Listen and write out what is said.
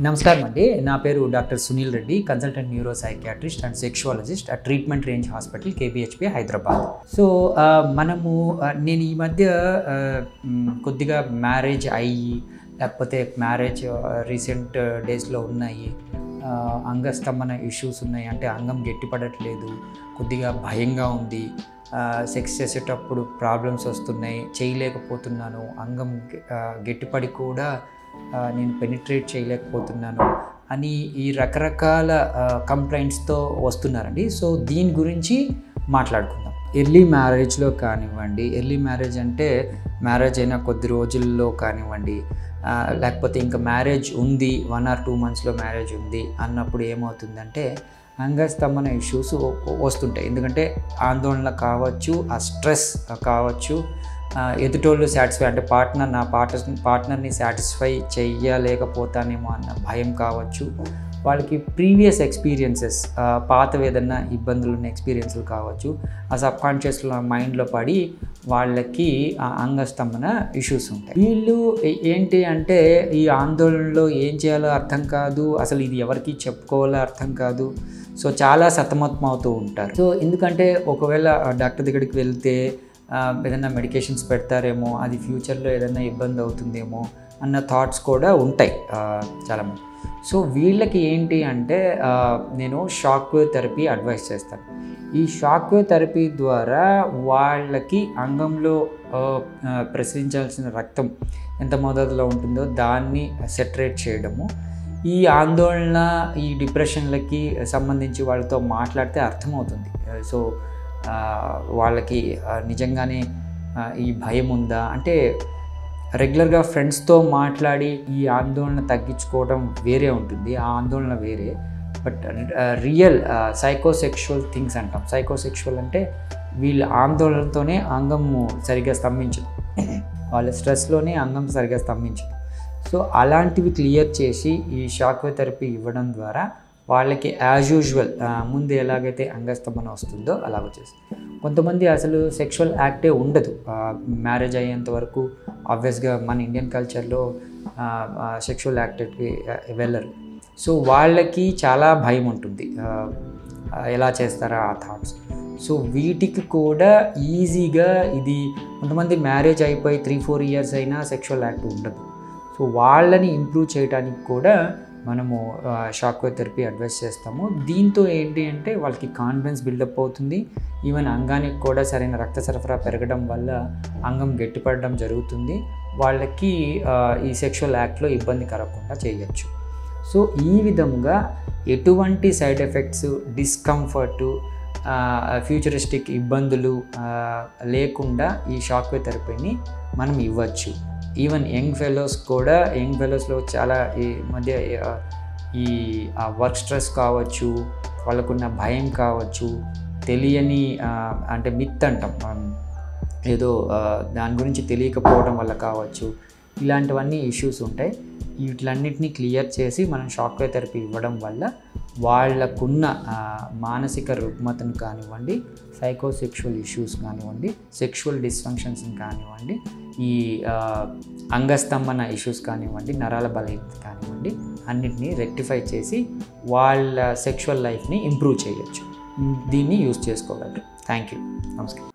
నమస్కారం అండి. నా పేరు doctor Sunil Reddy, consultant neuro psychiatrist and sexologist at treatment range hospital KBHP Hyderabad. So నేను ఈ మధ్య కొద్దిగా మ్యారేజ్ అయ్యి లేకపోతే మ్యారేజ్ రీసెంట్ డేస్లో ఉన్నాయి, అంగస్తంభన ఇష్యూస్ ఉన్నాయి, అంటే అంగం గట్టిపడట్లేదు, కొద్దిగా భయంగా ఉంది, సెక్స్ చేసేటప్పుడు ప్రాబ్లమ్స్ వస్తున్నాయి, చేయలేకపోతున్నాను, అంగం గట్టిపడి కూడా నేను పెనిట్రేట్ చేయలేకపోతున్నాను అని ఈ రకరకాల కంప్లైంట్స్తో వస్తున్నారండి. సో దీని గురించి మాట్లాడుకుందాం. ఎర్లీ మ్యారేజ్లో కానివ్వండి, ఎర్లీ మ్యారేజ్ అంటే మ్యారేజ్ అయిన కొద్ది రోజుల్లో కానివ్వండి, లేకపోతే ఇంకా మ్యారేజ్ ఉంది 1 or 2 monthsలో మ్యారేజ్ ఉంది అన్నప్పుడు ఏమవుతుందంటే అంగస్తంభన ఇష్యూస్ వస్తుంటాయి. ఎందుకంటే ఆందోళన కావచ్చు, ఆ స్ట్రెస్ కావచ్చు, ఎదుటోళ్ళు సాటిస్ఫై అంటే పార్ట్నర్ని సాటిస్ఫై చెయ్యలేకపోతానేమో అన్న భయం కావచ్చు, వాళ్ళకి ప్రీవియస్ ఎక్స్పీరియన్సెస్, పాతవి ఏదన్నా ఇబ్బందులు ఉన్న ఎక్స్పీరియన్స్లు కావచ్చు, ఆ సబ్కాన్షియస్లో మైండ్లో పడి వాళ్ళకి అంగస్తంభన ఇష్యూస్ ఉంటాయి. వీళ్ళు ఏంటి అంటే ఈ ఆందోళనలో ఏం చేయాలో అర్థం కాదు, అసలు ఇది ఎవరికి చెప్పుకోవాలో అర్థం కాదు. సో చాలా సతమతం అవుతూ ఉంటారు. సో ఎందుకంటే ఒకవేళ డాక్టర్ దగ్గరికి వెళ్తే ఏదైనా మెడికేషన్స్ పెడతారేమో, అది ఫ్యూచర్లో ఏదైనా ఇబ్బంది అవుతుందేమో అన్న థాట్స్ కూడా ఉంటాయి చాలామంది. సో వీళ్ళకి ఏంటి అంటే నేను షాక్ వేవ్ థెరపీ అడ్వైస్ చేస్తాను. ఈ షాక్ వేవ్ థెరపీ ద్వారా వాళ్ళకి అంగంలో ప్రసరించాల్సిన రక్తం ఎంత మోతాదులో ఉంటుందో దాన్ని సెటరేట్ చేయడము, ఈ ఆందోళన, ఈ డిప్రెషన్లకి సంబంధించి వాళ్ళతో మాట్లాడితే అర్థమవుతుంది. సో వాళ్ళకి నిజంగానే ఈ భయం ఉందా అంటే రెగ్యులర్గా ఫ్రెండ్స్తో మాట్లాడి ఈ ఆందోళన తగ్గించుకోవడం వేరే ఉంటుంది, ఆ ఆందోళన వేరే. బట్ రియల్ సైకోసెక్షువల్ థింగ్స్ అంటాం. సైకోసెక్షువల్ అంటే వీళ్ళ ఆందోళనతోనే అంగం సరిగ్గా స్తంభించదు, వాళ్ళ స్ట్రెస్లోనే అంగం సరిగ్గా స్తంభించదు. సో అలాంటివి క్లియర్ చేసి ఈ షాక్ వేవ్ థెరపీ ఇవ్వడం ద్వారా వాళ్ళకి యాజ్ యూజువల్ ముందు ఎలాగైతే అంగస్తంభన వస్తుందో అలా వచ్చేస్తుంది. కొంతమంది అసలు సెక్షువల్ యాక్టే ఉండదు మ్యారేజ్ అయ్యేంత వరకు. ఆబ్వియస్గా మన ఇండియన్ కల్చర్లో సెక్షువల్ యాక్టివిటీకి వెళ్ళరు. సో వాళ్ళకి చాలా భయం ఉంటుంది, ఎలా చేస్తారా ఆ థాట్స్. సో వీటికి కూడా ఈజీగా ఇది, కొంతమంది మ్యారేజ్ అయిపోయి 3-4 years అయినా సెక్షువల్ యాక్ట్ ఉండదు. సో వాళ్ళని ఇంప్రూవ్ చేయడానికి కూడా మనము షాక్ వేవ్ థెరపీ అడ్వైస్ చేస్తాము. దీంతో ఏంటి అంటే వాళ్ళకి కాన్ఫిడెన్స్ బిల్డప్ అవుతుంది. ఈవెన్ అంగానికి కూడా సరైన రక్త సరఫరా పెరగడం వల్ల అంగం గట్టిపడడం జరుగుతుంది. వాళ్ళకి ఈ సెక్షువల్ యాక్ట్లో ఇబ్బంది కలగకుండా చేయొచ్చు. సో ఈ విధంగా ఎటువంటి సైడ్ ఎఫెక్ట్స్, డిస్కంఫర్టు, ఫ్యూచరిస్టిక్ ఇబ్బందులు లేకుండా ఈ షాక్ వేవ్ థెరపీని మనం ఇవ్వచ్చు. ఈవెన్ యంగ్ ఫెలోస్లో చాలా ఈ మధ్య ఈ వర్క్ స్ట్రెస్ కావచ్చు, వాళ్ళకున్న భయం కావచ్చు, తెలియని అంటే మిత్ అంటాం ఏదో దాని గురించి తెలియకపోవడం వల్ల కావచ్చు, ఇలాంటివన్నీ ఇష్యూస్ ఉంటాయి. వీటిలన్నిటినీ క్లియర్ చేసి మనం షాక్ వేవ్ థెరపీ ఇవ్వడం వల్ల వాళ్ళకున్న మానసిక రుగ్మతను కానివ్వండి, సైకోసెక్షువల్ ఇష్యూస్ కానివ్వండి, సెక్షువల్ డిస్ఫంక్షన్స్ని కానివ్వండి, ఈ అంగస్తంభన ఇష్యూస్ కానివ్వండి, నరాల బలహీనత కానివ్వండి, అన్నిటినీ రెక్టిఫై చేసి వాళ్ళ సెక్షువల్ లైఫ్ని ఇంప్రూవ్ చేయొచ్చు. దీన్ని యూజ్ చేసుకోగలరు. Thank you. నమస్కారం.